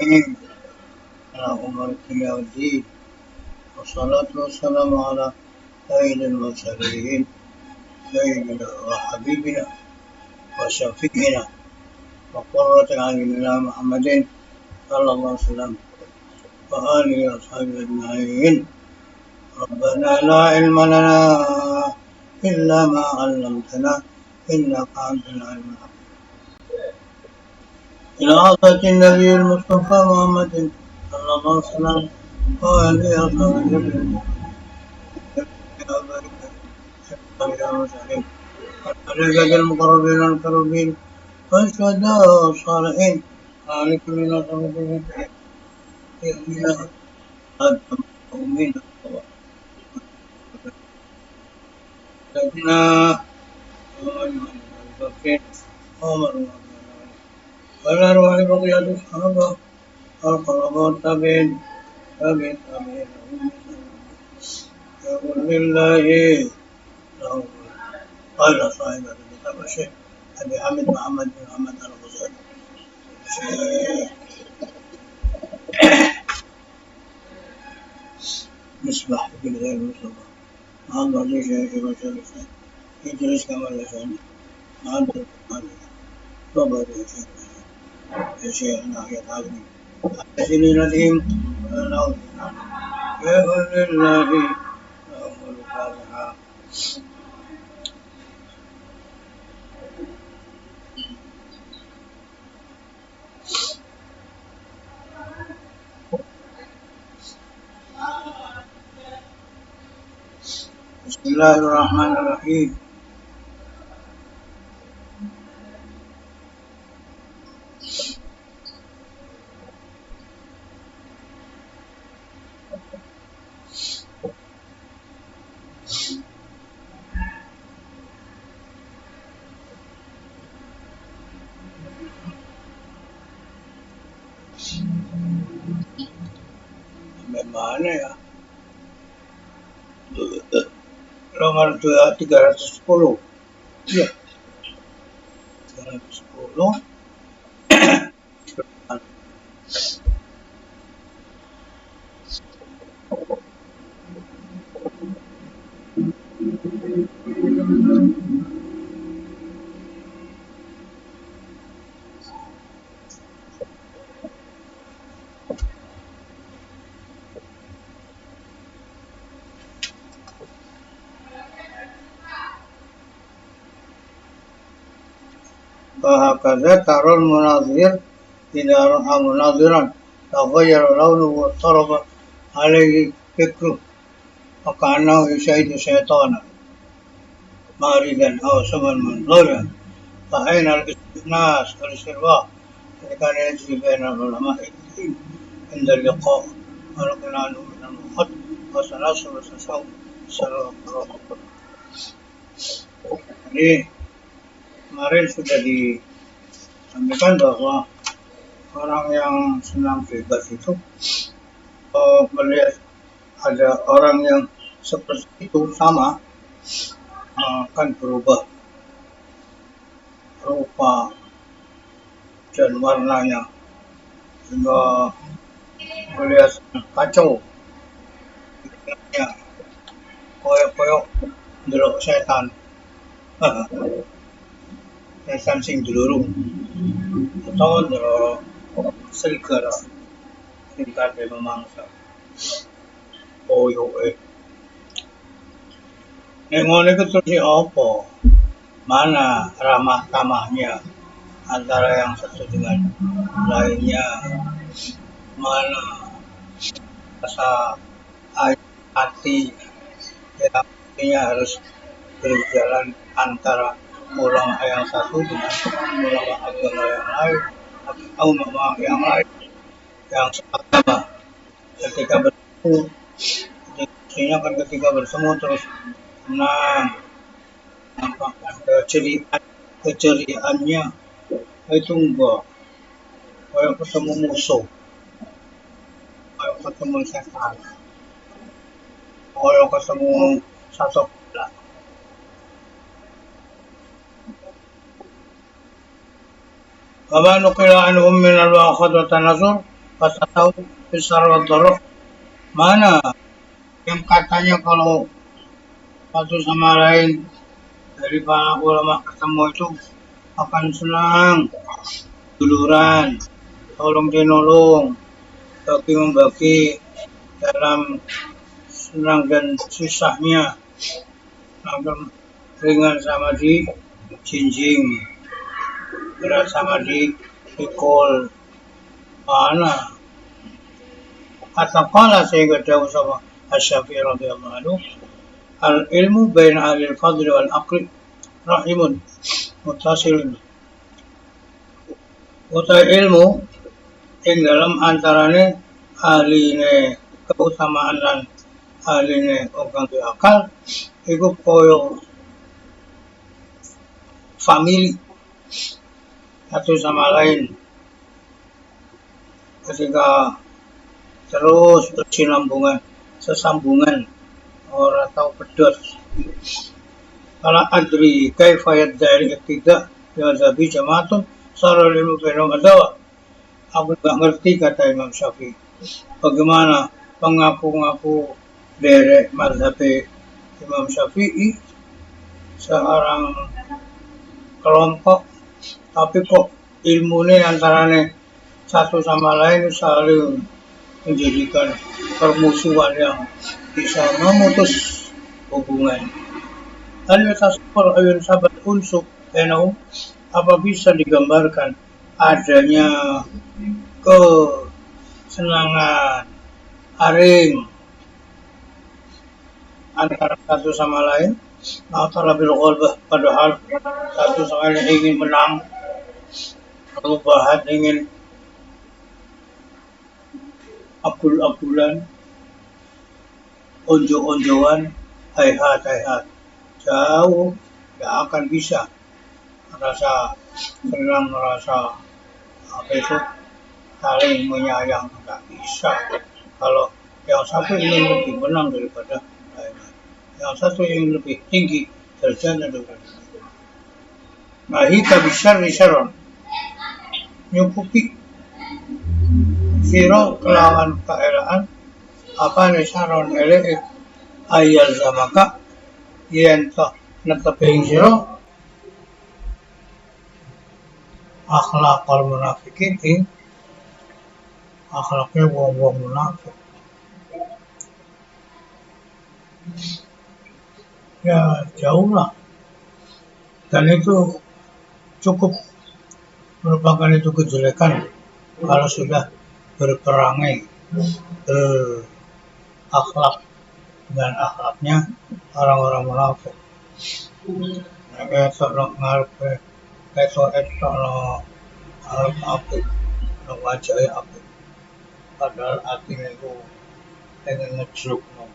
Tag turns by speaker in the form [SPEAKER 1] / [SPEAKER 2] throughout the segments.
[SPEAKER 1] على أمور الدنيا والدين، والصلاة والسلام على سيد المرسلين سيدنا وحبيبنا وشفيعنا وقرة أعيننا محمد صلى الله عليه وسلم وآله وصحبه أجمعين. ربنا لا علم لنا إلا ما علمتنا إنك أنت العليم الحكيم. إلى حضرة النبي المصطفى محمد صلى الله عليه وسلم وآله وصحبه الملائكة المقربين الكريمين والشهداء والصالحين على كل نصر يهدينا آدم وأمين سيدنا محمد عمر والأرواح بقية الصحابة والقرابة التابعين تابعين يقول لله قال صاحب الكتاب الشيخ أبي حامد محمد بن محمد الغزالي مصباح في غير مصطفى ما ضل شيء بشر يجلس كما يشاء ما ضل صبر يا شيخ ناحية عالمي أسئلة نديم نعوذ يقول لله أول الفاتحة. بسم الله الرحمن الرحيم. Bagaimana ya? Nomor 310. Iya, 310. وهكذا ترى المناظر إذا رأى مناظرا تغير لونه واضطرب عليه فكره وكأنه يشاهد شيطانا ماردا أو سما منظرا فأين الاستئناس والاسترواح الذي كان يجري بين العلماء الدين عند اللقاء ونقل عنه من المخط وسنصر وتساوم السلام عليكم. Jadi kemarin sudah disampaikan bahwa orang yang senang bebas itu melihat ada orang yang seperti itu sama akan berubah rupa dan warnanya sehingga melihat kacau pikirannya koyok-koyok ndelok setan setan sing dulurung utawa ndelok serigala sing kabeh memangsa koyoke nek ngono iku terus apa mana ramah tamahnya antara yang satu dengan lainnya, mana rasa hati yang artinya harus berjalan antara ulama yang satu dengan ulama agama yang lain atau ulama yang lain yang seagama. Ketika bertemu, artinya kan ketika bertemu terus senang, nampakkan keceriaannya itu enggak kayak ketemu musuh, kayak ketemu setan, kayak ketemu satu bola. Kama nukila anhum min al-waqad wa tanazur Kata tahu besar wadoro mana yang katanya kalau satu sama lain dari para ulama ketemu itu akan senang, duluran, tolong menolong, bagi membagi dalam senang dan susahnya, akan ringan sama di jinjing, berat sama di pikul, mana katakanlah sehingga jauh sama Asy-Syafi'i radhiyallahu anhu, al ilmu baina ahli al-fadl wal aqli rahimun muttasilun. Utai ilmu ing dalam antarane ahline keutamaan lan ahline orang akal iku koyo famili satu sama lain ketika terus bersinambungan sesambungan orang tahu pedot kalau adri kaifa yadda'i iktida ya zabi jamaatun saral ilmu bainahum adawa. Aku nggak ngerti kata Imam Syafi'i bagaimana pengaku-ngaku derek mazhab Imam Syafi'i seorang kelompok tapi kok ilmunya antaranya satu sama lain saling menjadikan permusuhan yang bisa memutus hubungan. Hal yatasawwar ayun sabat unsuk bainahum, apa bisa digambarkan adanya kesenangan haring antara satu sama lain atau bil ghalbah, padahal satu sama lain ingin menang, perubahan ingin abul-abulan, onjo-onjoan, hayhat, jauh tidak akan bisa merasa senang, merasa apa itu saling menyayang, tidak bisa. Kalau yang satu ingin lebih menang daripada lainnya, yang satu ingin lebih tinggi derajatnya daripada lainnya. Mahita bisyarri syarran, nyukupi siro kelawan keelaan apa nih syarron elek ayal zamaka yen to neteping siro akhlakal munafikin ing akhlaknya wong-wong munafik. Ya jauh lah, dan itu cukup merupakan itu kejelekan kalau sudah berperangai akhlak dengan akhlaknya orang-orang munafik. Mereka sok ngarep esok no ngarep apik, no wajahe apik. Padahal hatinya itu pengen ngejluk no,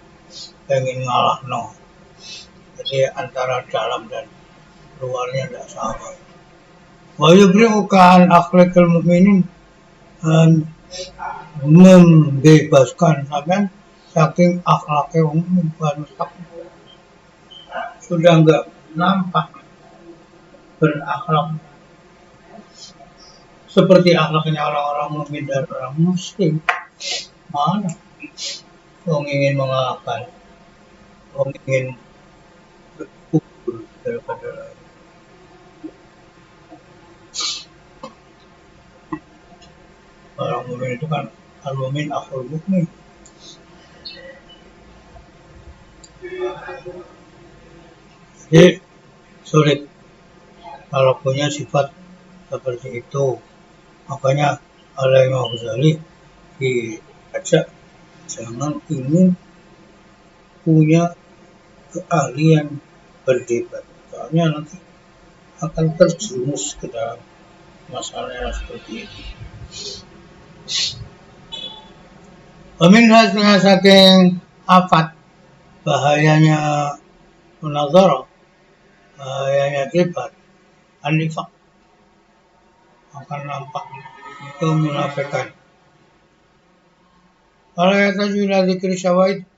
[SPEAKER 1] pengen ngalah no. Jadi antara dalam dan luarnya tidak sama. Wa yubri'uka akhlakul mukminin, membebaskan sampean saking akhlaknya umum sudah enggak nampak berakhlak seperti akhlaknya orang-orang mukmin dan orang muslim. Mana orang ingin mengalahkan, orang ingin berkufur daripada lain. Orang mukmin itu kan al-mumin akhul mukmin. Jadi sulit kalau punya sifat seperti itu. Makanya oleh Imam Ghazali diajak jangan ingin punya keahlian berdebat, soalnya nanti akan terjerumus ke dalam masalah yang seperti itu. Pemin hasilnya saking afat bahayanya munazarah, bahayanya debat, an-nifaq akan nampak kemunafikan. Kalau kata juga zikir syawahid,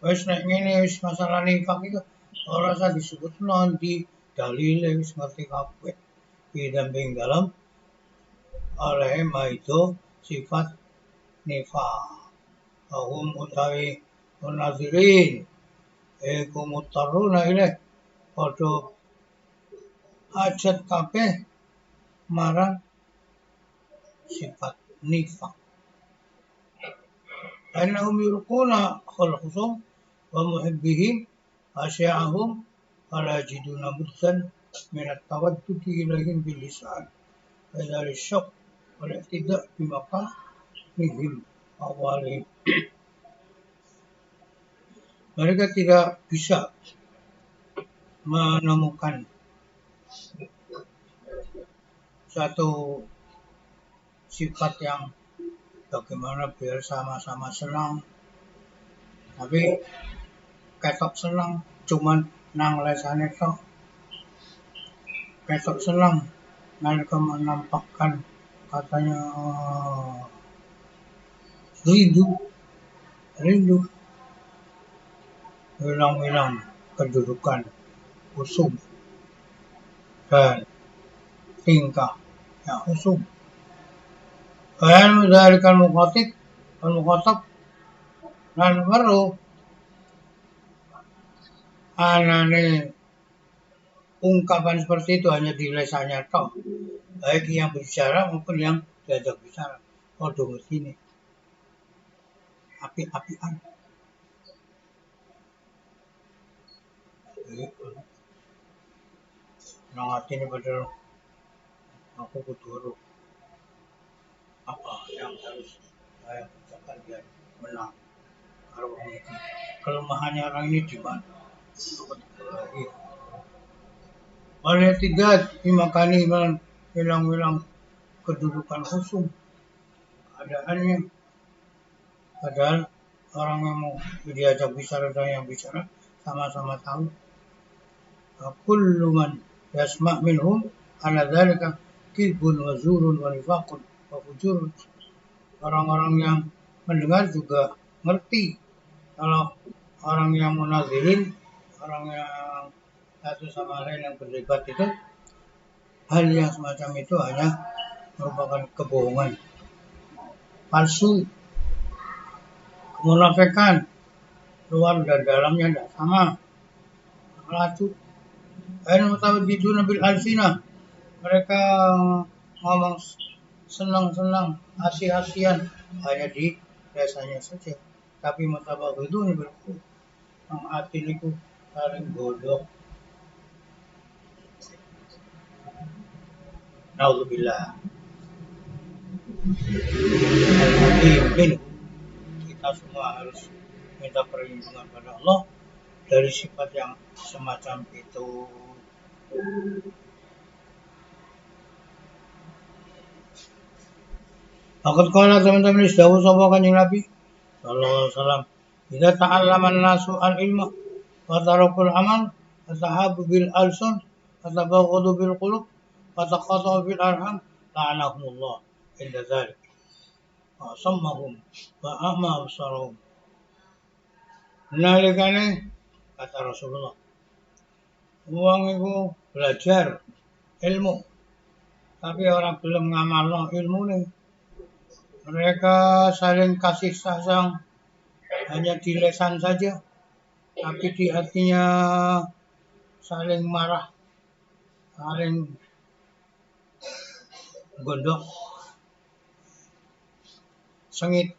[SPEAKER 1] wis nek ngene wis masalah nifaq itu ora usah disebut non di dalil wis ngerti kabeh. Didamping dalam oleh itu sifat nifa hum utawi munazirin iku mutaruna ilaih padha hajat kabeh marang sifat nifaq. Annahum yulquna khalqusum wa muhibbihim asya'ahum wala yajiduna mudkhan min at-tawaddudi ilaihim bil lisan wa syaq wal ihtida' bi maqamihim awalihim. Mereka tidak bisa menemukan satu sifat yang bagaimana biar sama-sama senang, tapi ketok senang cuman nang lesane tok, ketok senang nalika menampakkan katanya rindu hilang kedudukan usum dan tingkah yang usum. Bayan mendalikan al-mukhatab dan baru anane ungkapan seperti itu hanya di lesannya toh, baik yang berbicara maupun yang diajak bicara. Podo mestine api-apian. Nang atine padahal aku kudu apa yang harus saya kerjakan biar menang. Kalau ini kelemahannya orang ini di mana? Oleh tiga dimakani hilang kedudukan khusus keadaannya. Padahal orang yang mau diajak bicara dan yang bicara sama-sama tahu. Kullu man yasma' minhum ala dzalika kibun wa zurun wa nifaqun wa fujurun. Orang-orang yang mendengar juga ngerti kalau orang yang munazirin, orang yang satu sama lain yang berdebat itu hal yang semacam itu hanya merupakan kebohongan, palsu, kemunafikan, luar dan dalamnya tidak sama, melaju. Al-mutawaddiduna bil alsinah, mereka ngomong senang-senang, asih-asihan hanya di biasanya saja. Tapi mutawaddidun bil qulub, yang hati niku saling godhok. Nauzubillah. Al-Hakim, kita semua harus minta perlindungan pada Allah dari sifat yang semacam itu. Akad kala teman-teman dawuh sapa Kanjeng Nabi sallallahu alaihi wasallam, "Idza ta'allama an-nasu al-ilma wa tarakul amal, fatahabu bil alsun, fatabaghadu bil qulub, fataqatu bil arham, la'anahumullah inda dzalik. Wa sammahum wa a'ma absarahum." Nalikane kata Rasulullah, wong iku belajar ilmu tapi orang belum ngamalno ilmune. Mereka saling kasih sayang hanya di lisan saja, tapi di hatinya saling marah, saling gondok, sengit,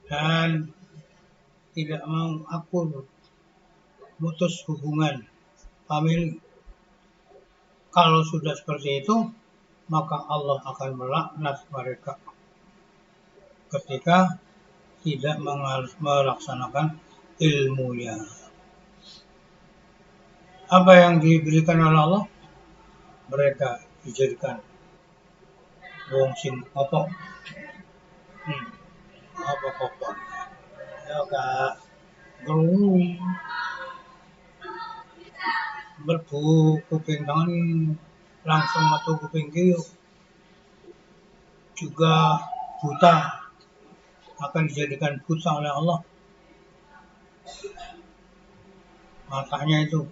[SPEAKER 1] dan tidak mau akur, putus hubungan famili. Kalau sudah seperti itu, maka Allah akan melaknat mereka ketika tidak melaksanakan ilmunya. Apa yang diberikan oleh Allah, mereka dijadikan wong sing kopok. Apa kopok? Ya kak, berbu kuping tangan langsung metu kuping kiri, juga buta, akan dijadikan buta oleh Allah. Matanya itu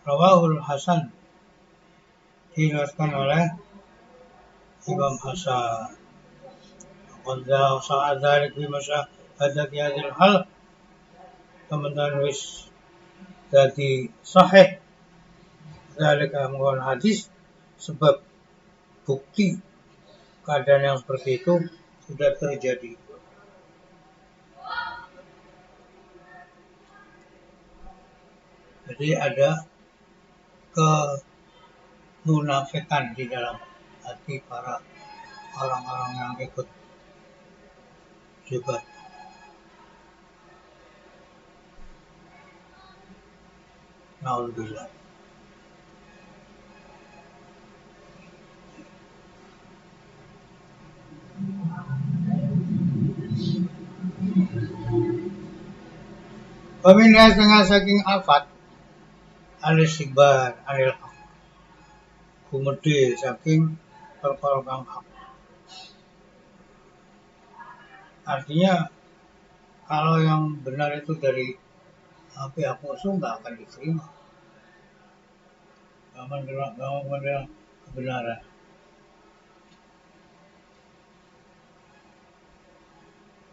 [SPEAKER 1] Rawahul Hasan, diriwayatkan oleh Imam Hasan. Wanda saat dari masa ada hadil hal teman-teman wis jadi sahih dari kemudian hadis sebab bukti keadaan yang seperti itu sudah terjadi. Jadi ada kemunafikan di dalam hati para orang-orang yang ikut debat. Alhamdulillah. Pemindah setengah saking afat al-istighbar anil haq. Kumedi saking perkara kang hak. Artinya kalau yang benar itu dari pihak musuh nggak akan diterima. Nggak menerima kebenaran.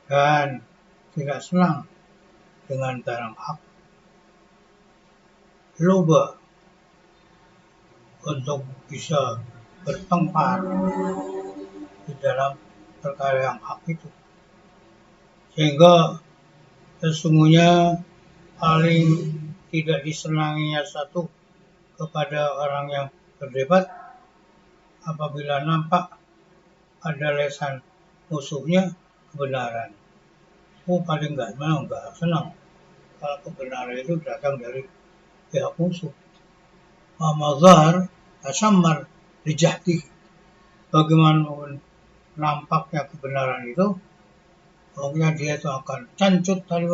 [SPEAKER 1] Dan tidak senang dengan barang hak. Loba untuk bisa bertengkar di dalam perkara yang hak itu. Sehingga sesungguhnya paling tidak disenanginya satu kepada orang yang berdebat apabila nampak pada lesan musuhnya kebenaran. Paling enggak senang kalau kebenaran itu datang dari pihak musuh. Mazhar asammar dijahti. Bagaimanapun nampaknya kebenaran itu, pokoknya dia itu akan cancut tali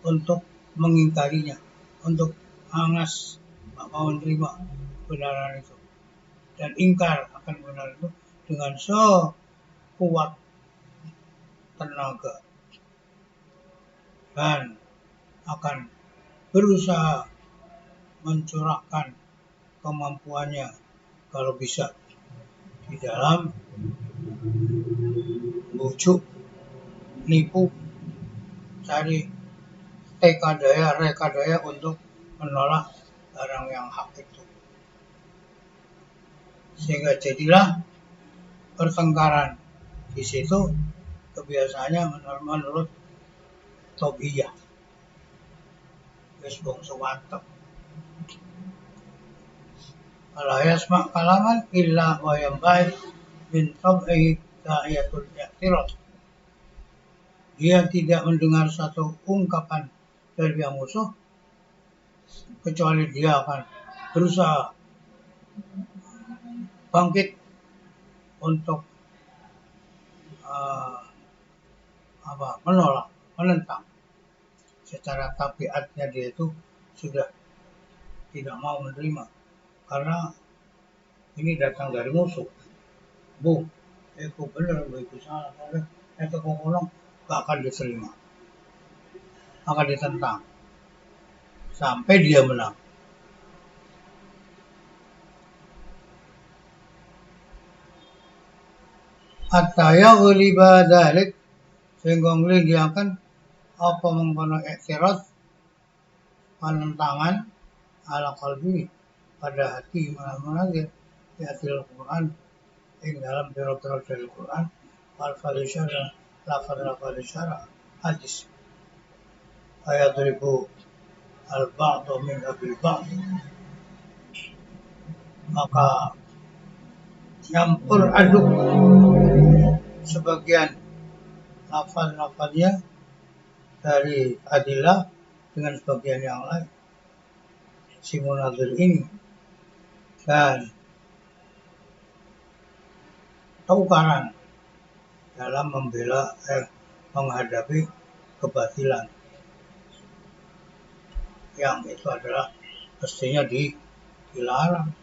[SPEAKER 1] untuk mengingkarinya, untuk hangas tak mau menerima kebenaran itu, dan ingkar akan kebenaran itu dengan sekuat tenaga, dan akan berusaha mencurahkan kemampuannya kalau bisa di dalam bujuk, nipu, cari rekadaya untuk menolak barang yang hak itu. Sehingga jadilah pertengkaran di situ kebiasaannya menurut Tobiyah. Wis bangsa wantep. Ala yasma' kalaman illa wa yambai min tab'i da'iyatul i'tirad. Dia tidak mendengar satu ungkapan dari yang musuh kecuali dia akan berusaha bangkit untuk menolak, menentang. Secara tabiatnya dia itu sudah tidak mau menerima karena ini datang dari musuh. Itu benar, itu salah, itu ngomong gak akan diterima, akan ditentang sampai dia menang. Ataya uliba dalik sehingga diakan apa mengkono i'tirad penentangan ala qalbi pada hati munazir di hati Al-Quran yang dalam biro-biro dari Al-Quran wal-fal isyara lafal isyara hadis ayadribu al-ba'du min abil ba'd, maka nyampur aduk sebagian lafal-lafalnya dari adillah dengan sebagian yang lain si munazir ini, dan tukaran dalam menghadapi kebatilan yang itu adalah mestinya dilarang.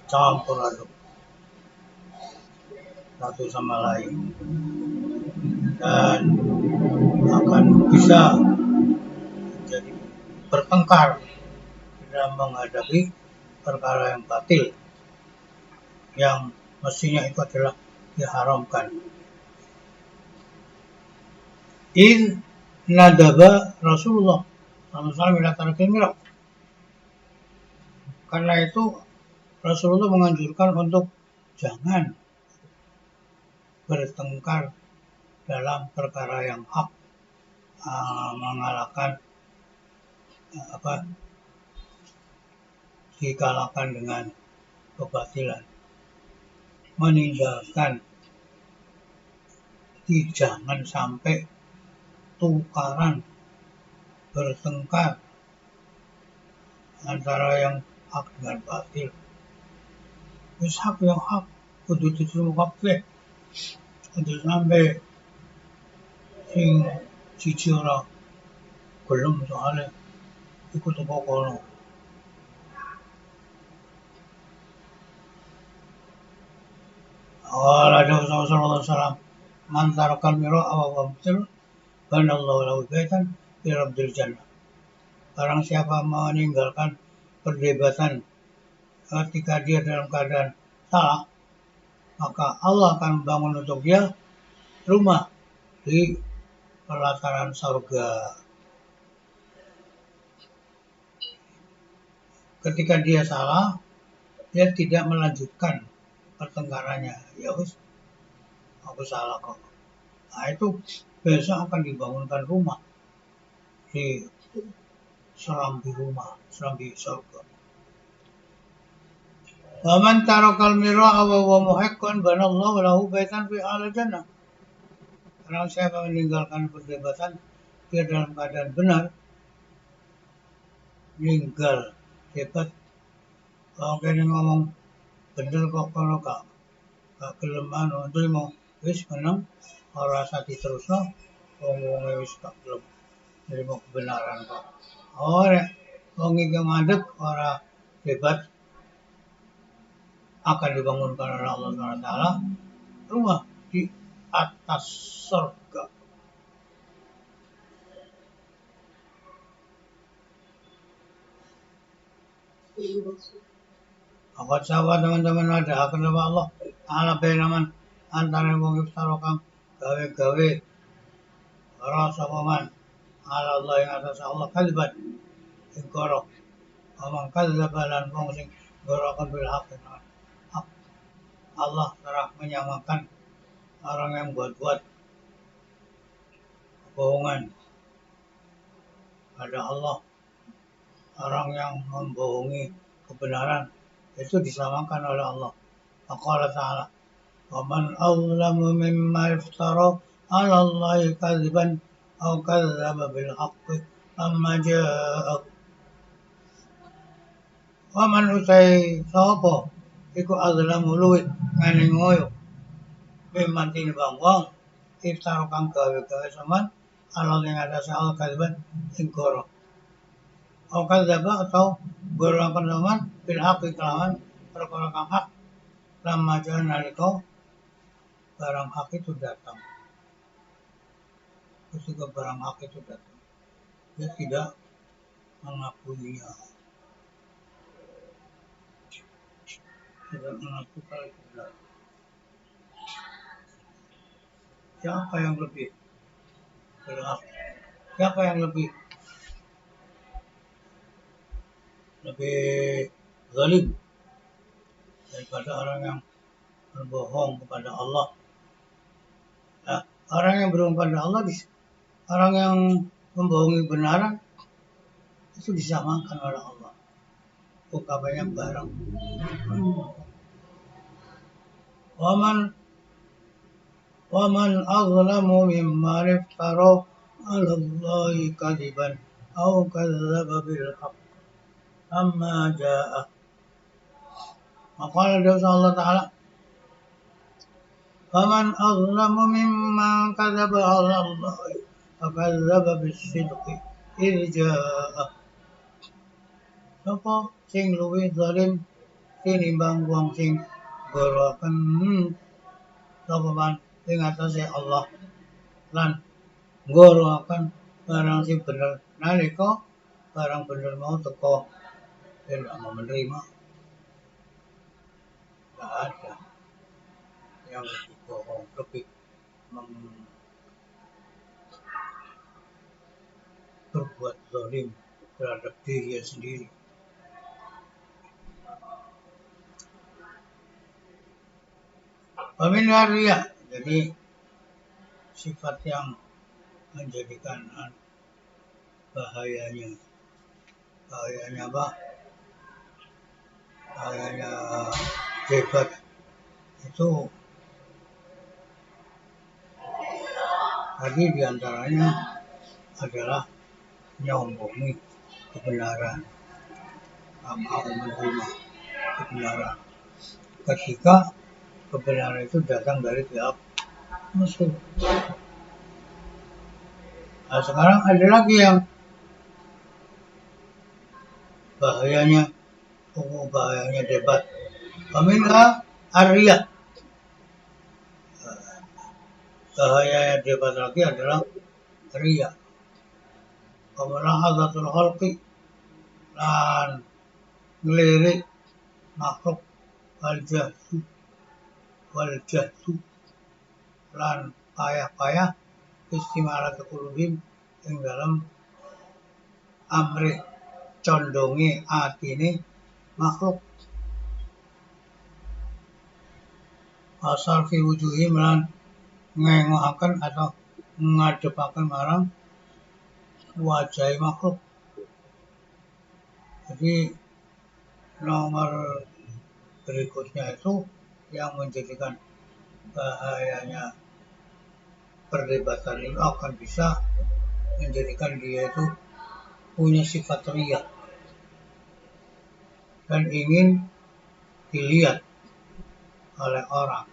[SPEAKER 1] Campur aduk satu sama lain dan akan bisa jadi bertengkar dalam menghadapi perkara yang batil, yang mestinya itu adalah diharamkan. In nadaba Rasulullah SAW ila tarkil mirah. Karena itu Rasulullah menganjurkan untuk jangan bertengkar dalam perkara yang hak, mengalahkan dikalahkan dengan kebatilan, meninggalkan, jangan sampai tukaran, bertengkar antara yang hak dengan batil. Wis hak yang hak kudu diterima kabeh. Kudu sampai sing siji ora gelem soalnya iku teko kono. Rasulullah sallallahu alaihi wasallam man tarakal mira aw wabtil banallahu lahu baitan fi rabbil jannah. Barang siapa meninggalkan perdebatan ketika dia dalam keadaan salah, maka Allah akan membangun untuk dia rumah di pelataran surga. Ketika dia salah, dia tidak melanjutkan pertengkarannya. Ya wis, aku salah kok. Nah itu besok akan dibangunkan rumah di serambi rumah, serambi surga. Waman tarakal mira'a wa huwa muhiqqan banallahu lahu baitan fi a'la jannah. Karena siapa meninggalkan perdebatan, dia dalam keadaan benar, meninggal debat. Kalau kena ngomong bener kok kalau gak gelem terima wis menang ora usah diterusno, wong wis gak gelem terima kebenaran kok. Ora wong iki mandek ora debat, akan dibangunkan oleh Allah SWT rumah di atas surga. Apa sahabat teman-teman ada akan nama Allah Ta'ala benaman antara wong iftarokan gawe-gawe rasa paman ala Allah yang atas Allah kalibat ingkoro omong kalibalan wong sing gorokan bil hak. Allah telah menyamakan orang yang buat-buat kebohongan pada Allah, orang yang membohongi kebenaran itu disamakan oleh Allah. Faqala ta'ala wa man azlamu mimma iftara 'ala Allahi kadziban aw kadzdzaba bil haqqi lamma jaa'a. Wa man utai sapa iku azlamu luwih ngene ngoyo mimman tinimbang wong iftara kang gawe-gawe saman Allah yang ada soal kadziban ing goro. Aw kadzdzaba atau gorokan saman bil haqqi kelawan perkara kang hak lamma jaa'a nalika barang hak itu datang. Ketika barang hak itu datang, dia tidak mengakuinya, tidak mengaku kalau itu benar. Siapa yang lebih berhak? Siapa yang lebih zalim daripada orang yang berbohong kepada Allah? Nah, orang yang berbohong kepada Allah, orang yang membohongi kebenaran itu disamakan oleh Allah. Ukabanya barang. Waman azlamu mimman iftara 'ala Allahi kadziban aw kadzdzaba bil haqq amma jaa'a. Maka Allah Ta'ala faman azlamu mimman kadzdzaba 'ala Allahi wa kadzdzaba bis sidqi idh jaa'a. Sapa sing luwih zalim tinimbang wong sing gorokan sapa man ing atase Allah lan gorokan barang sing bener nalika barang bener mau teko tidak mau menerima. Tidak ada yang lebih bohong, lebih berbuat zalim terhadap dirinya sendiri. Pemindah ria, jadi sifat yang menjadikan bahayanya apa? Bahayanya debat itu tadi diantaranya adalah nyombongi kebenaran, mau menerima kebenaran ketika kebenaran itu datang dari pihak musuh. Nah, sekarang ada lagi yang bahayanya debat. Pemindah Arya. Bahaya debat lagi adalah ria. Pemelahazatul khalqi dan ngelirik makhluk wal jahsu lan payah-payah istimalat kulubim ing dalam amrih condongi atine makhluk asal fi wujuhim lan ngengokaken atau ngadepaken marang wajah makhluk. Jadi nomor berikutnya itu yang menjadikan bahayanya perdebatan ini akan bisa menjadikan dia itu punya sifat ria dan ingin dilihat oleh orang.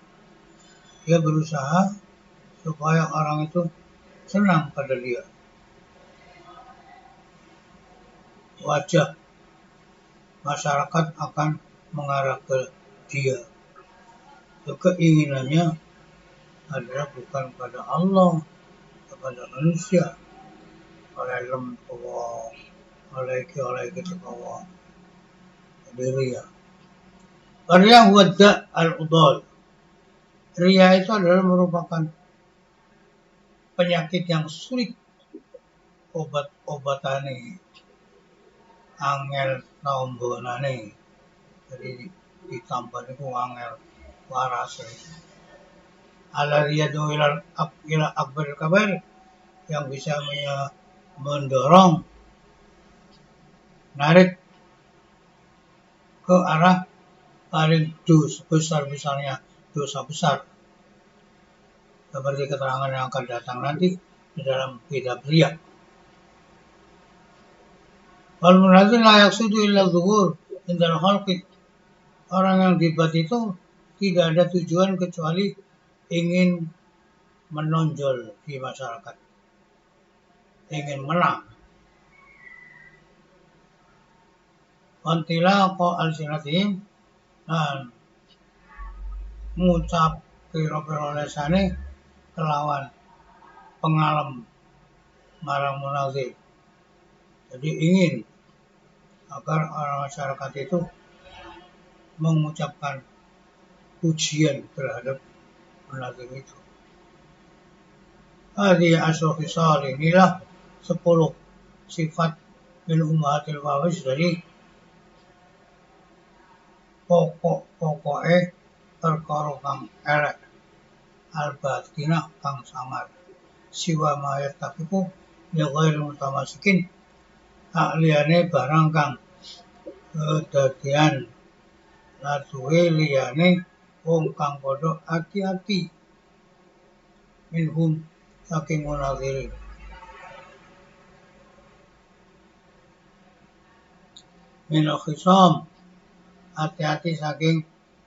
[SPEAKER 1] Dia berusaha supaya orang itu senang pada dia. Wajah masyarakat akan mengarah ke dia. Keinginannya adalah bukan pada Allah, kepada manusia. Oleh lembawa, oleh kita bawa diri ya. Ria wadda al-udal. Ria itu adalah merupakan penyakit yang sulit obat-obatane, angel nombonane. Jadi ditambah itu angel warase. Ala riyadu ila akbar kabar yang bisa mendorong, narik ke arah paling besar-besarnya dosa besar. Seperti keterangan yang akan datang nanti di dalam kitab Riyad. Wal munazil la yaqsidu illa zuhur indal khalqi. Orang yang debat itu tidak ada tujuan kecuali ingin menonjol di masyarakat, ingin menang. Wantila ko al-sinatihim dan mengucap piro-piro lesane kelawan pengalem marang munazir. Jadi ingin agar orang masyarakat itu mengucapkan pujian terhadap munazir itu. Hadi asal fisal inilah 10 sifat min ummatil wawis dari pokok-pokoknya perkara kang elek al-batinah kang samar siwa mayat takiku ya ghair mutamasikin liyane barang kang kedadian latuhe liyane wong kang padha hati-hati minhum saking munazirin. Min khisam hati-hati saking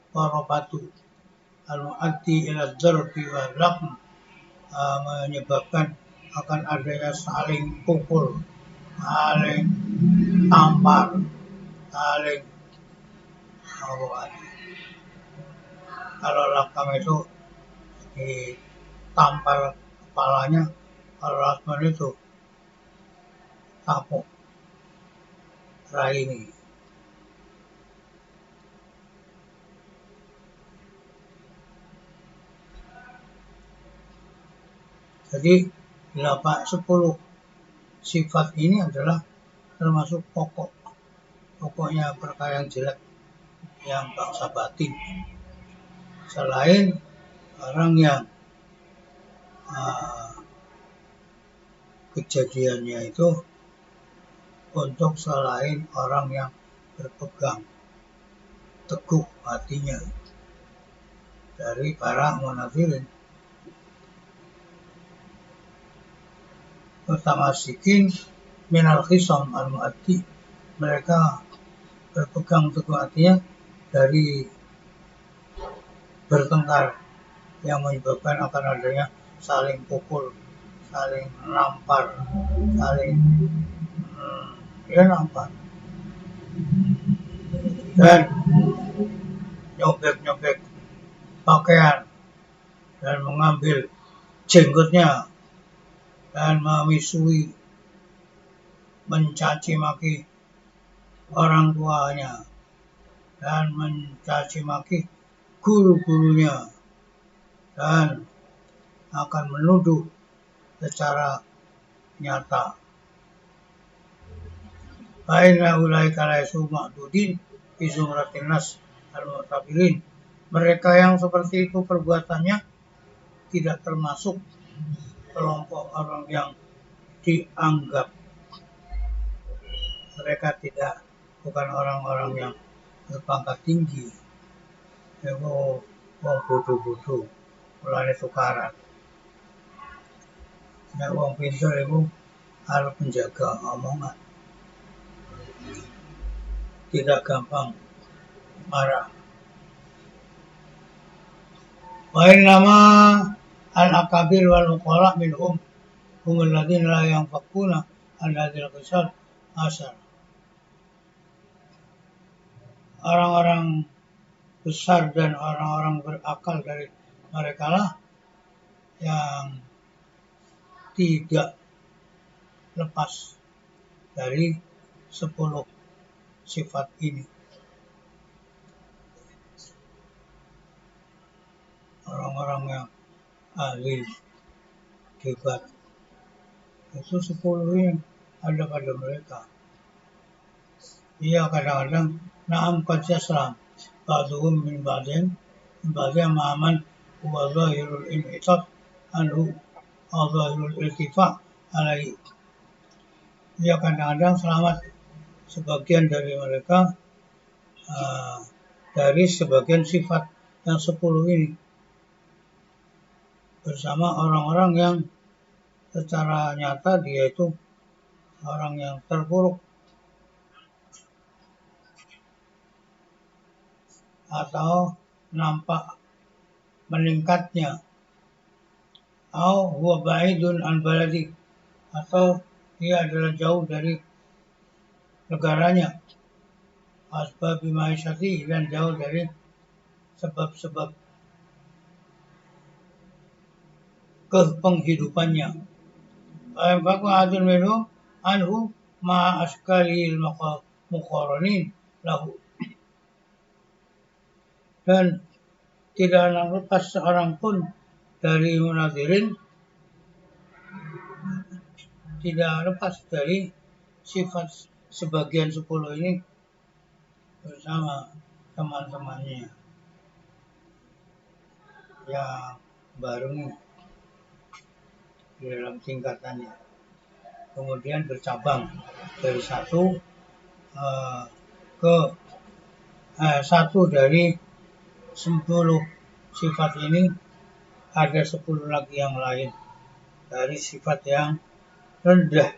[SPEAKER 1] para batu al-mu'addi ila dzarbi wa lahm menyebabkan akan adanya saling pukul, saling tampar, saling kalau lakam itu ditampar kepalanya, kalau lakman itu tapuk raini. Jadi 10 sifat ini adalah termasuk pokoknya perkara yang jelek yang bangsa batin. Selain orang yang kejadiannya itu untuk selain orang yang berpegang teguh hatinya dari para munafirin. Mutamassikin minal khisam al-mu'addi, mereka berpegang teguh hatinya dari bertengkar yang menyebabkan akan adanya saling pukul, saling nampar, saling nampar, dan nyobek-nyobek pakaian dan mengambil jenggotnya dan memisui, mencaci maki orang tuanya dan mencaci maki guru-gurunya dan akan menuduh secara nyata. Fa'inna ulaika laysu ma'dudin fi zumratin nas al-mu'tabirin. Mereka yang seperti itu perbuatannya tidak termasuk kelompok orang yang dianggap. Mereka bukan orang-orang yang berpangkat tinggi. Itu wong bodoh-bodoh, mulane tukaran. Nek wong pinter itu harus menjaga omongan, tidak gampang marah. Wa innama al-akabir wal uqala minhum humul ladzina la yanfaquna an hadzal qisal asar. Orang-orang besar dan orang-orang berakal dari mereka lah yang tidak lepas dari 10 sifat ini. Orang-orang yang ahli debat itu 10 yang ada pada mereka. Iya, kadang-kadang na'am qad yaslam ba'duhum min ba'din ma'aman huwa zahirul in'itaf anhu wa zahirul iltifa' alaihi. Ya, kadang-kadang selamat sebagian dari mereka dari sebagian sifat yang 10 ini bersama orang-orang yang secara nyata dia itu orang yang terpuruk atau nampak meningkatnya, atau huwa ba'idun an baladi, atau dia adalah jauh dari negaranya, asbab ma'isyati, dan jauh dari sebab-sebab kepenghidupannya. Faku adun minhu anhu ma askalil muqaranin lahu, dan tidak lepas seorang pun dari munafirin, tidak lepas dari sifat sebagian 10 ini bersama teman-temannya yang barengi di dalam tingkatannya. Kemudian bercabang dari satu dari 10 sifat ini ada 10 lagi yang lain dari sifat yang rendah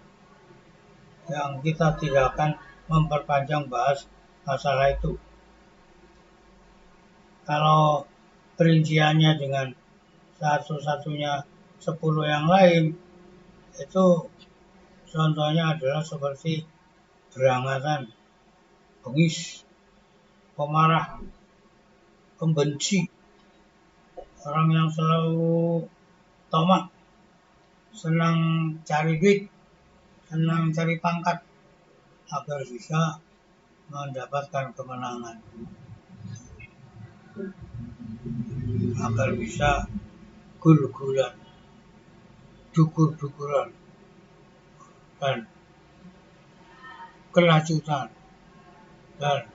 [SPEAKER 1] yang kita tidak akan memperpanjang bahas masalah itu. Kalau perinciannya dengan satu-satunya 10 yang lain, itu contohnya adalah seperti berangatan, bengis, pemarah, pembenci, orang yang selalu tamak, senang cari duit, senang cari pangkat agar bisa mendapatkan kemenangan, agar bisa gul-gulan. dukur-dukuran dan kelanjutan dan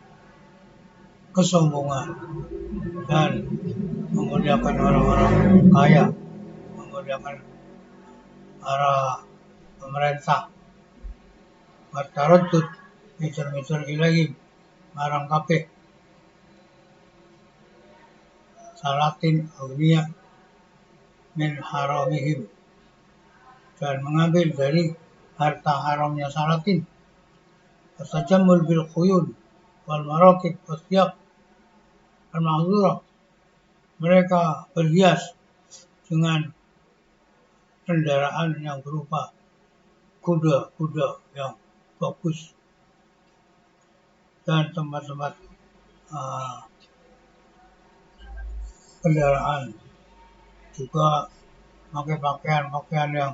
[SPEAKER 1] kesombongan dan memuliakan orang-orang kaya, memuliakan para pemerintah, wataraddud mitar-mitar ilaihim marang kabeh salatin awliya min haramihim, dan mengambil dari harta haramnya salatin, tajammul bil khuyul wal marakib wasyaq al ma'zurah, mereka berhias dengan kendaraan yang berupa kuda-kuda yang bagus dan tempat-tempat kendaraan, juga pakai pakaian yang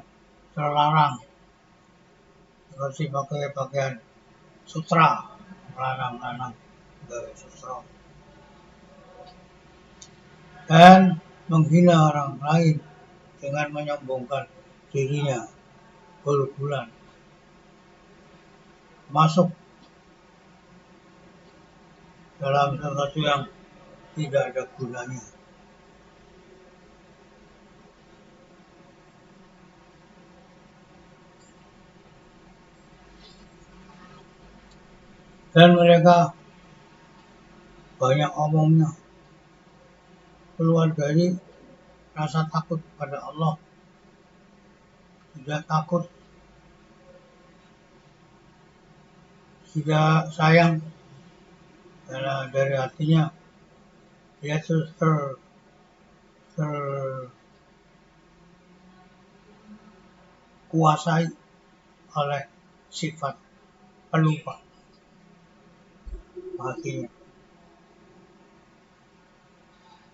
[SPEAKER 1] terlarang seperti pakai pakaian sutra, larang-larang dari sutra, dan menghina orang lain dengan menyombongkan dirinya, bulan masuk dalam sesuatu yang tidak ada gunanya. Dan mereka banyak omongnya, keluar dari rasa takut pada Allah, tidak takut, tidak sayang, karena dari hatinya dia terkuasai oleh sifat pelupa hatinya,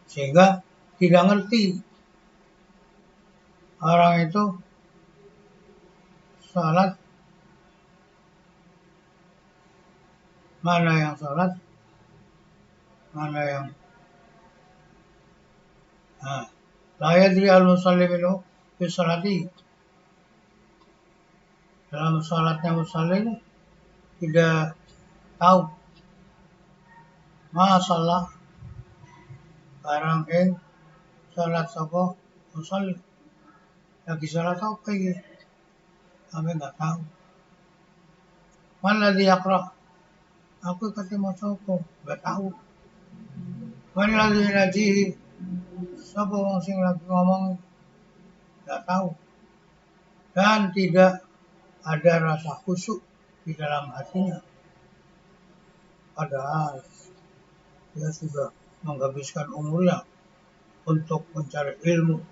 [SPEAKER 1] sehingga tidak ngerti orang itu salat mana yang salat, mana yang la yadri al-musalli minhu fi salati, dalam salatnya musalli tidak tahu masalah barang yang salat sapa musalli, lagi salat apa ya, kami nggak tahu. Mana dia yaqra, aku kata maca apa nggak tahu. Mana lagi najihi, sapa wong sing lagi ngomong nggak tahu, dan tidak ada rasa khusyuk di dalam hatinya, padahal dia sudah menghabiskan umurnya untuk mencari ilmu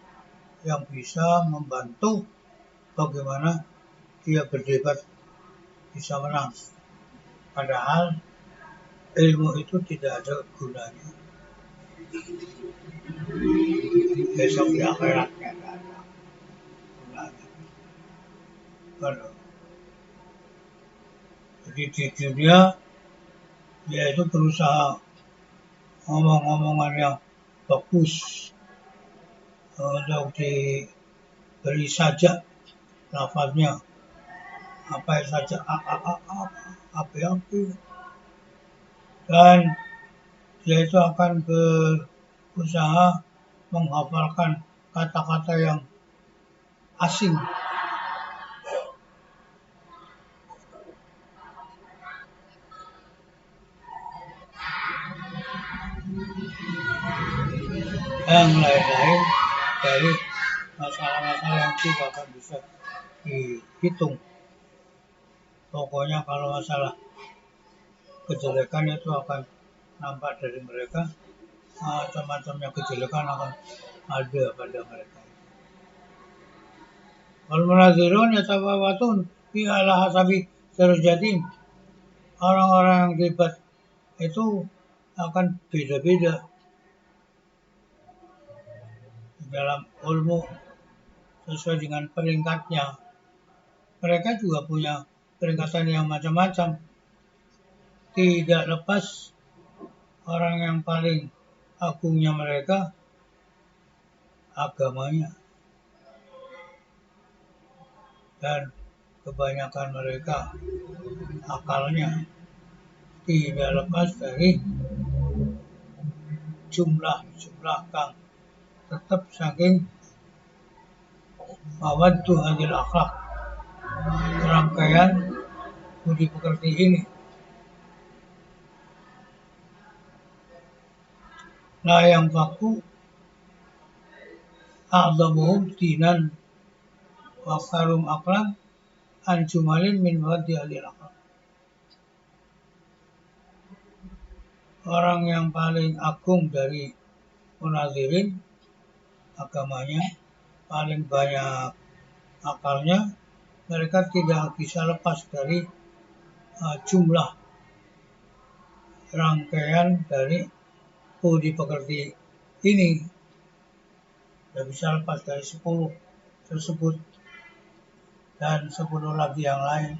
[SPEAKER 1] yang bisa membantu bagaimana dia berdebat bisa menang, padahal ilmu itu tidak ada gunanya. Besok di akhiratnya tidak ada gunanya. Jadi di dunia dia itu berusaha ngomong-ngomongan yang bagus untuk diberi saja lafaznya, apa saja apa, dan dia itu akan berusaha menghafalkan kata-kata yang asing, yang lain-lain dari masalah-masalah yang tidak akan bisa dihitung. Pokoknya kalau masalah kejelekan itu akan nampak dari mereka, macam-macamnya kejelekan akan ada pada mereka. Wal munadzirun yatafawatun fi ala hasabi darajatin, orang-orang yang debat itu akan beda-beda dalam ilmu sesuai dengan peringkatnya. Mereka juga punya peringkatan yang macam-macam. Tidak lepas orang yang paling agungnya mereka agamanya. dan kebanyakan mereka akalnya tidak lepas dari jumlah kang tetap saking mawaddu hadil akhlak, rangkaian budi pekerti ini. La yang faku a'zamuhum dinan wa karum akhlak anjumalin min mawaddi hadil akhlak. Orang yang paling agung dari munazirin agamanya, paling banyak akalnya, mereka tidak bisa lepas dari jumlah rangkaian dari budi pekerti ini, tidak bisa lepas dari 10 tersebut dan 10 lagi yang lain.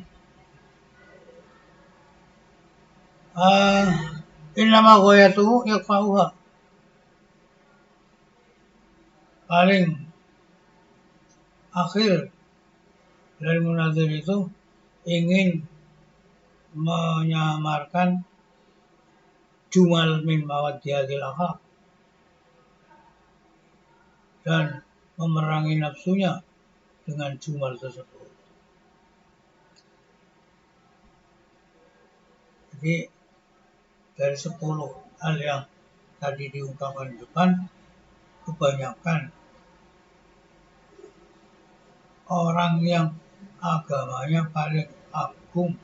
[SPEAKER 1] Innama ghayatuhu yakfa'uha. Paling akhir dari munazir itu ingin menyamarkan jumal min mawaddi hadil akhlak dan memerangi nafsunya dengan jumal tersebut. Jadi dari 10 hal yang tadi diungkapkan di depan, kebanyakan orang yang agamanya paling agung,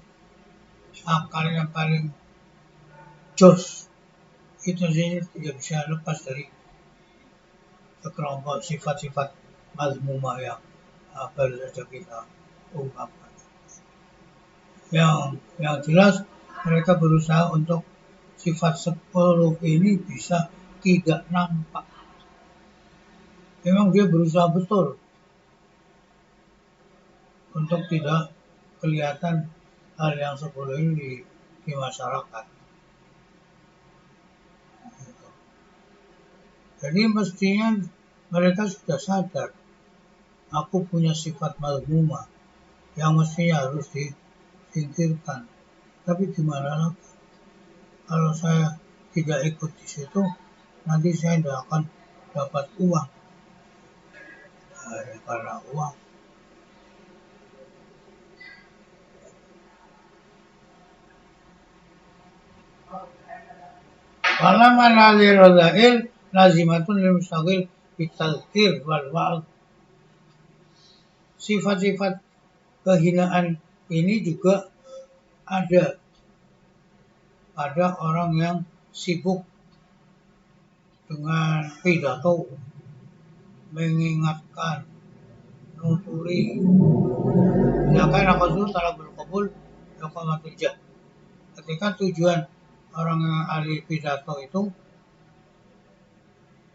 [SPEAKER 1] akalnya paling jos, itu saja tidak bisa lepas dari sekelompok sifat-sifat mazmumah yang baru saja kita ungkapkan. Yang jelas mereka berusaha untuk sifat 10 ini bisa tidak nampak. Memang dia berusaha betul untuk tidak kelihatan hal yang 10 ini di masyarakat. Jadi mestinya mereka sudah sadar, aku punya sifat mazmumah yang mestinya harus disingkirkan. Tapi gimana lagi? Kalau saya tidak ikut di situ, nanti saya tidak akan dapat uang. Karena uang. Falamma nazir radha'il lazimatun lil mustaqil bitazkir wal wa'ad. Sifat-sifat kehinaan ini juga ada pada orang yang sibuk dengan pidato, mengingatkan, nuturi. Ya kan aku talabul qabul iqamatul jah. Ketika tujuan orang yang ahli pidato itu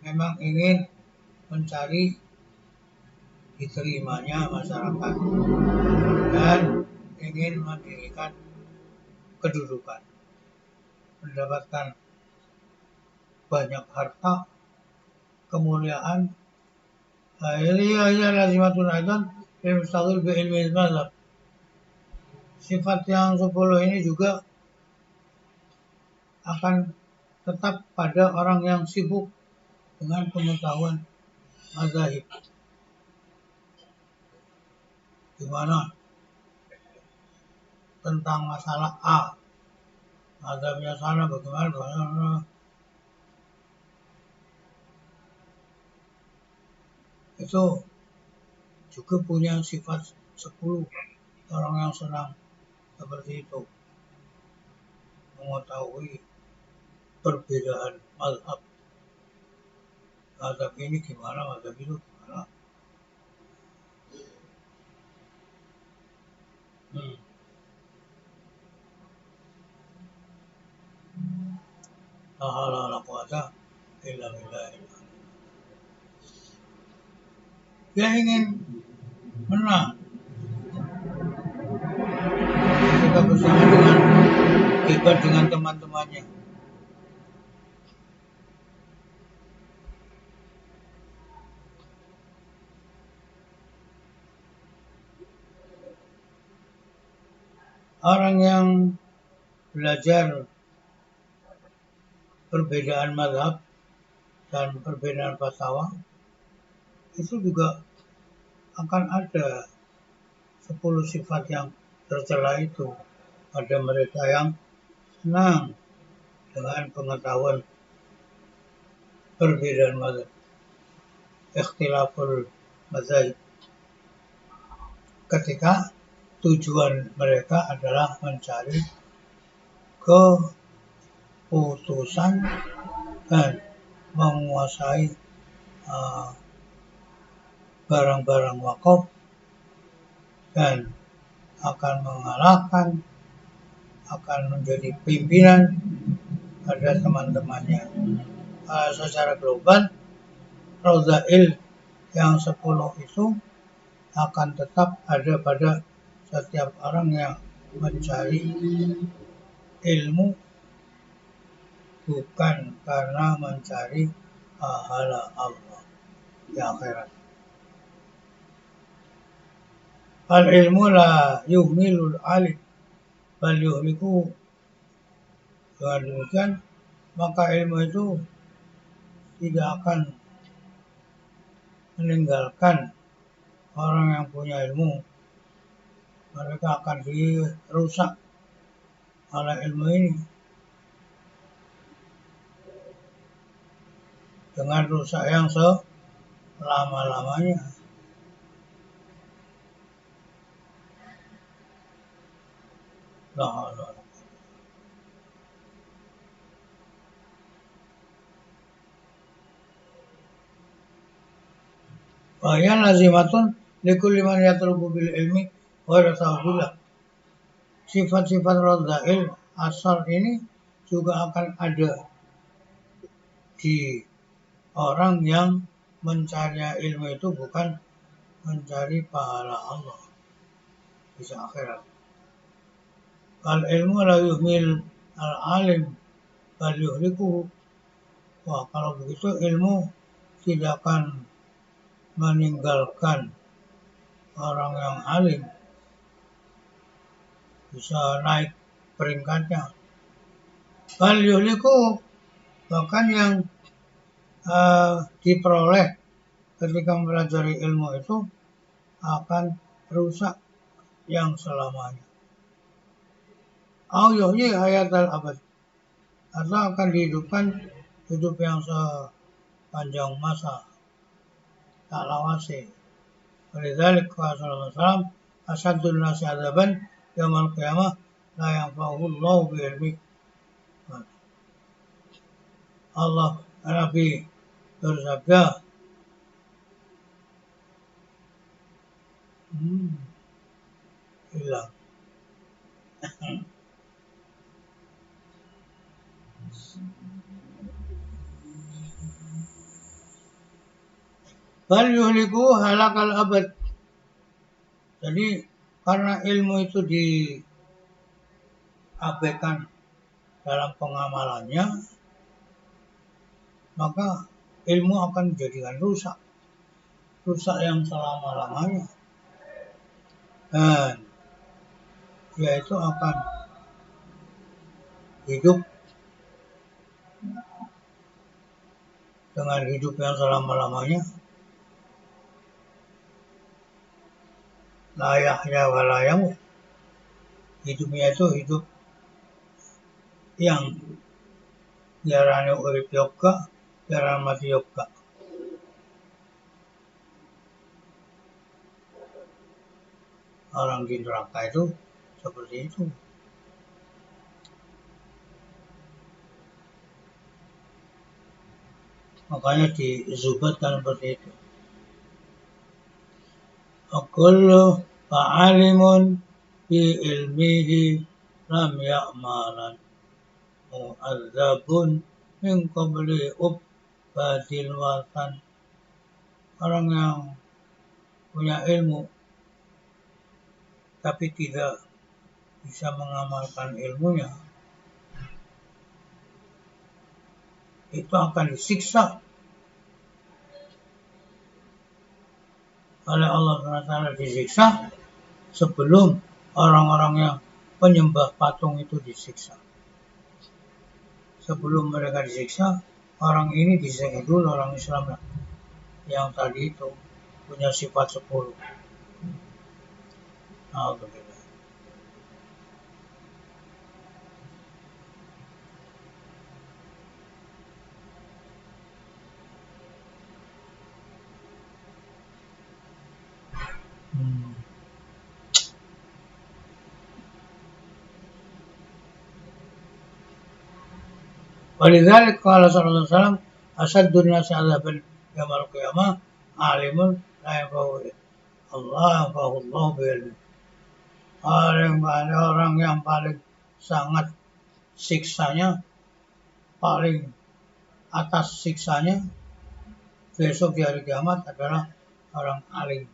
[SPEAKER 1] memang ingin mencari diterimanya masyarakat dan ingin mendirikan kedudukan, mendapatkan banyak harta, kemuliaan. Ini lazimatun aidan lil mustaqil bi ilmi al-mazhab. Sifat yang 10 ini juga akan tetap pada orang yang sibuk dengan pengetahuan mazhab. Gimana tentang masalah A, mazhabnya sana bagaimana. Itu juga punya sifat 10 orang yang senang seperti itu, mengetahui perbedaan mazhab. Mazhab ini gimana, mazhab itu gimana. La haula wala quwata illa billah. Dia ingin menang ketika bersama dengan hebat dengan teman-temannya. orang yang belajar perbedaan mazhab dan perbedaan fatwa itu juga akan ada 10 sifat yang tercela itu. Ada mereka yang senang dengan pengetahuan perbedaan mazhab, ikhtilaful mazhab, ketika tujuan mereka adalah mencari keputusan dan menguasai barang-barang wakaf dan akan mengalahkan, akan menjadi pimpinan pada teman-temannya. Secara global, Radzail yang 10 itu akan tetap ada pada setiap orang yang mencari ilmu bukan karena mencari pahala Allah di akhirat. Al-ilmu la yuhmilul alim bal yuhliku. Dengan demikian, maka ilmu itu tidak akan meninggalkan orang yang punya ilmu. Mereka akan dirusak oleh ilmu ini dengan rusak yang selama-lamanya. Bahaya lazimatun likulli man yatlubu bil ilmi wa rasulullah. Sifat-sifat radzail asal ini juga akan ada di orang yang mencari ilmu itu bukan mencari pahala Allah di akhirat. Al ilmu la yuhmil al alim bal yuhlikuhu. Wah, kalau begitu ilmu tidak akan meninggalkan orang yang alim, bisa naik peringkatnya. Bal yuhliku, bahkan yang diperoleh ketika mempelajari ilmu itu akan rusak yang selamanya. Au yuhyi hayatal abad, atau akan dihidupkan hidup yang sepanjang masa, tak lawasi. Walidzalik qala sallallahu alaihi wasallam, asyadun nasi adzaban yaumil qiyamah la yanfa'uhu Allahu bi ilmi. Allah Nabi bersabda, hilang. Bal yuhliku halakal abad. Jadi karena ilmu itu diabaikan dalam pengamalannya, maka ilmu akan dijadikan rusak yang selama-lamanya, dan dia itu akan hidup dengan hidup yang selama-lamanya, layaknya walayam, hidupnya itu hidup yang diarani urip yoga, diarani mati yoga. Orang di neraka itu seperti itu. Makanya dizubatkan seperti itu. Akullu fa'alimun bi ilmihi lam ya'malan mu'adzabun min qabli ubadil watan. Orang yang punya ilmu tapi tidak bisa mengamalkan ilmunya, itu akan disiksa oleh Allah SWT, disiksa sebelum orang-orang yang penyembah patung itu disiksa. Sebelum mereka disiksa, orang ini disiksa dulu, orang Islam yang tadi itu punya sifat 10. Alhamdulillah. ولذلك قال صلى الله عليه وسلم أشد الناس عذابا يوم القيامة عالم لا ينفعه Allah بعلمه. Orang yang paling sangat siksanya, paling atas siksanya besok di hari kiamat adalah orang alim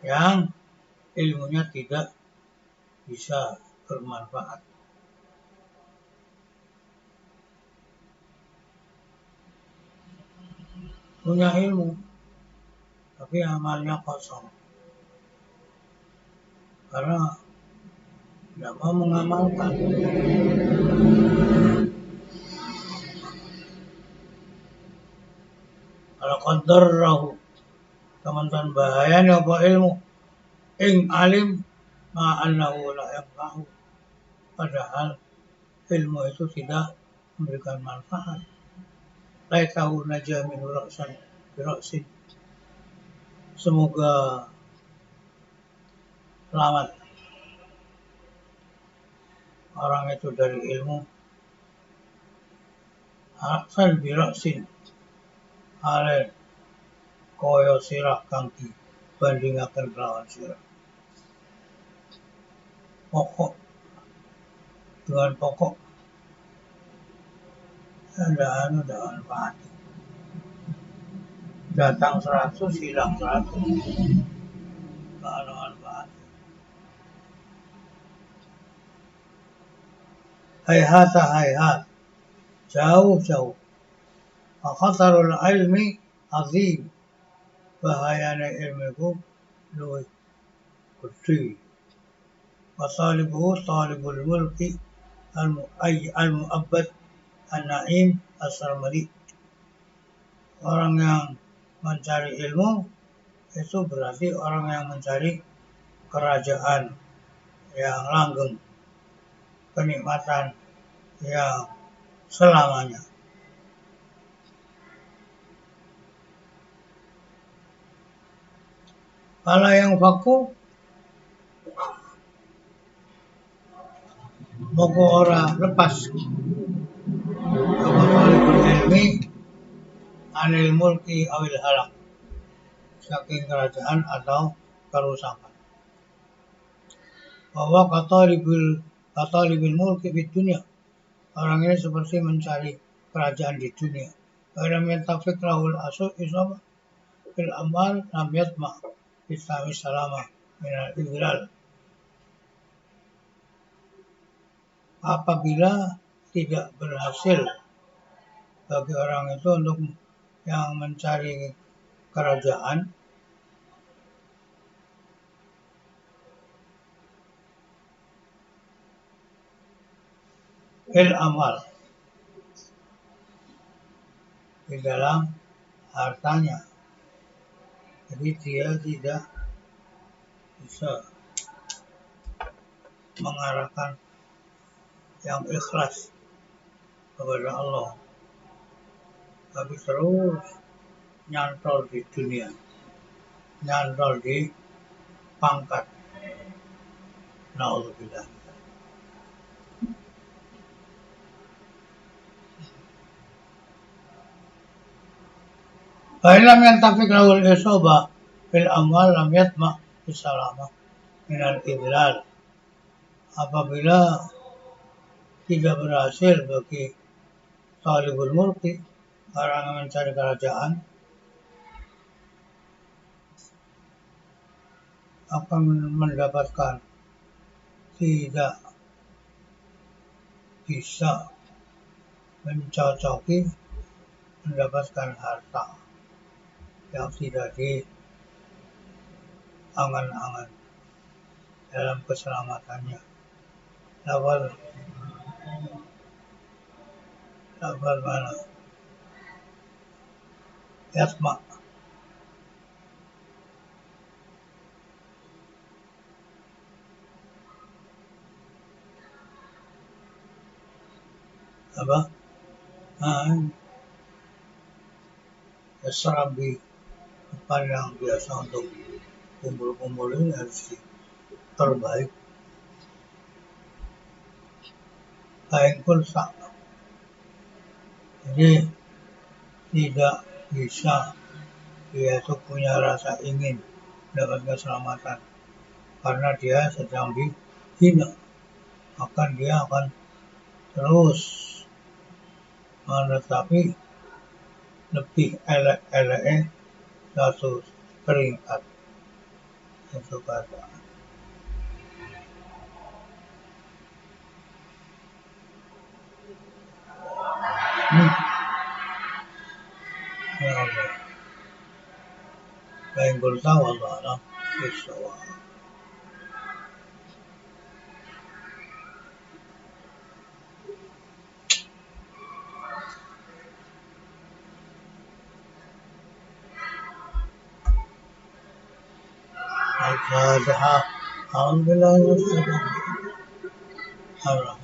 [SPEAKER 1] yang ilmunya tidak bisa bermanfaat. Punya ilmu, tapi amalnya kosong. Karena tidak mau mengamalkan. Kalau qadarrahu, teman-teman bahayanya apa ilmu ing alim ma'annahu la yanfa'u, padahal ilmu itu tidak memberikan manfaat. Laitahu najah min ra'san bi ra'sin, semoga selamat orang itu dari ilmu. Ra'san bi ra'sin, ale koyo sirah kang dibandingaken kelawan sirah. Pokok dengan pokok ada manfaat. Datang 100, hilang 100. Tidak ada manfaat. Hayhat, jauh. Khatarul ilmi azim, bahayanya ilmu itu luwih gede. Wa talibul mulki al-mu'abbad an-na'im as-sarmadi. Orang yang mencari ilmu itu berarti orang yang mencari kerajaan yang langgeng, kenikmatan yang selamanya. Kalau yang faku moko ora lepas talibul ilmi anil mulki awil halak, saking kerajaan atau kerusakan. Bahwa katalibul mulki di dunia, orang ini seperti mencari kerajaan di dunia. Karena mentafik rahul asuk isama fil amal lam yatma bisami salama minal idlal. Apabila tidak berhasil bagi orang itu untuk yang mencari kerajaan, fil amal, di dalam hartanya, jadi dia tidak bisa mengarahkan yang ikhlas kepada Allah, tapi terus nyantol di dunia, nyantol di pangkat. Na'udzubillah. Fa'ilam yang tafik lahul isoba fil amwal lam yatma bisalamah minal idlal. Apabila tidak berhasil bagi talibul mulki, orang yang mencari kerajaan, akan mendapatkan tidak bisa mencocoki mendapatkan harta yang tidak diangan-angan dalam keselamatannya. lafal lafal mana? Yasma. Apa? Serabi tempat yang biasa untuk kumpul-kumpul ini harus diperbaiki. Kain pun sama. Jadi tidak bisa dia itu punya rasa ingin dapat keselamatan karena dia sedang dihina, maka dia akan terus menetapi lebih elek-eleknya satu peringkat itu kata. Ya Allah. Lain kursa wallah alam bisawab. Al-Fatihah. Alhamdulillah Allah.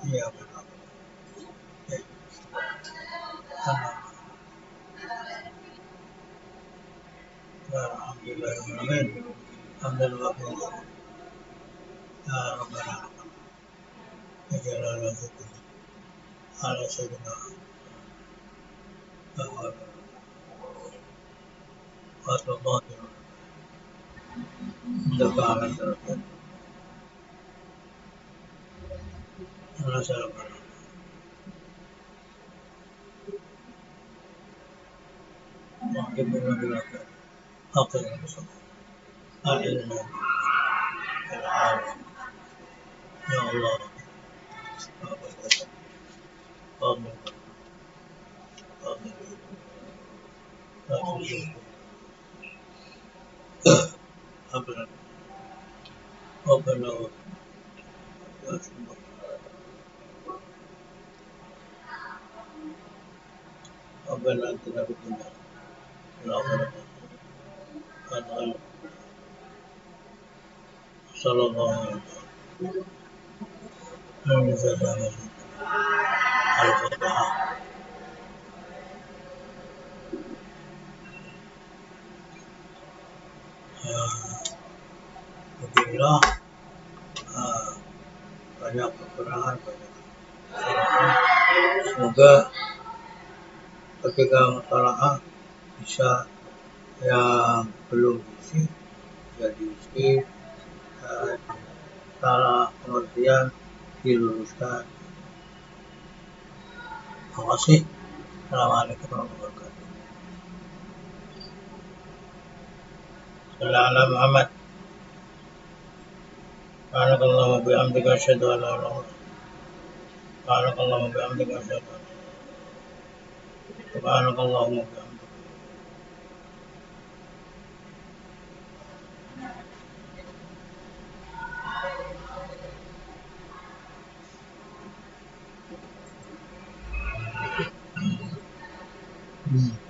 [SPEAKER 1] Iya benar. Alhamdulillah. Amin. Alhamdulillah. Ya Rabbana. Ya Jalala Zikri. Ala Sayyidina. Wa Dafa'ala Sarafat. Ala Sarafat. Mungkin benar-benar apa yang bisa. Al-ilmu. Al-alim. Ya Allah. Amin. Amin. Amin. Amin. Amin. ربنا اتنا في الدنيا والآخرة حسنة صلى الله عليه وسلم. الفاتحة. Alhamdulillah banyak kekurangan, banyak kesalahan. Semoga ketika masalah bisa yang belum diisi bisa diisi, salah pengertian diluruskan. Terima kasih. Assalamualaikum warahmatullahi wabarakatuh. Sallallahu Muhammad. Subhanakallahumma wa bihamdika asyhadu an la ilaha illa anta. Subhanakallahumma wa bihamdika asyhadu an Subhanakallahumma wa bihamdika. Hmm.